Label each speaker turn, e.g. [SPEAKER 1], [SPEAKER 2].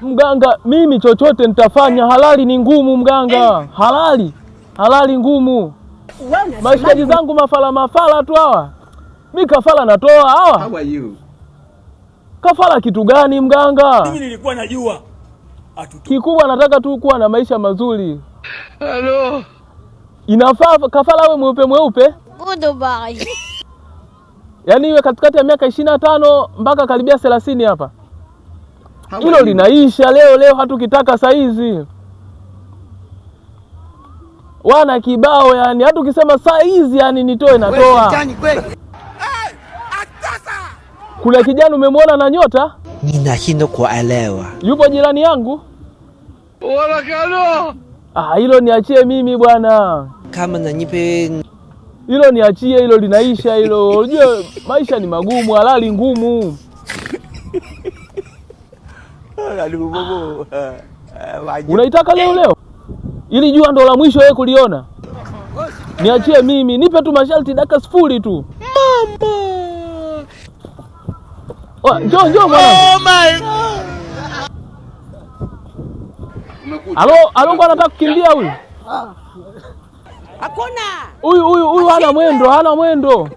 [SPEAKER 1] Mganga, mimi chochote nitafanya. Halali ni ngumu mganga. Halali ngumu. Mashikaji zangu mafala tu hawa. Mimi kafala natoa hawa.
[SPEAKER 2] How are you?
[SPEAKER 1] Kafala kitu gani mganga?
[SPEAKER 3] Mimi nilikuwa najua.
[SPEAKER 1] Kikubwa nataka tu kuwa na maisha mazuri.
[SPEAKER 2] Hello.
[SPEAKER 1] Inafaa kafala awe mweupe.
[SPEAKER 4] Goodbye.
[SPEAKER 1] Yaani iwe katikati ya miaka 25 mpaka karibia 30 hapa. Hilo linaisha leo hatukitaka saizi. Wana kibao yani, hata ukisema saizi yani nitoe natoa. Kule kijana umemwona na nyota?
[SPEAKER 5] Ninashindwa kuelewa.
[SPEAKER 1] Yupo jirani yangu?
[SPEAKER 2] Wala kano.
[SPEAKER 1] Hilo niachie mimi bwana.
[SPEAKER 5] Kama nanipe
[SPEAKER 1] hilo niachie, hilo linaisha hilo. Unajua maisha ni magumu, halali ngumu. Unaitaka leo? Ili jua ndo la mwisho wewe kuliona. Niachie mimi, nipe tu masharti dakika 0 tu. Mama. Njoo mwana.
[SPEAKER 3] Oh my.
[SPEAKER 1] Alo kwa anataka kukimbia huyu.
[SPEAKER 4] Hakuna.
[SPEAKER 1] Huyu hana mwendo.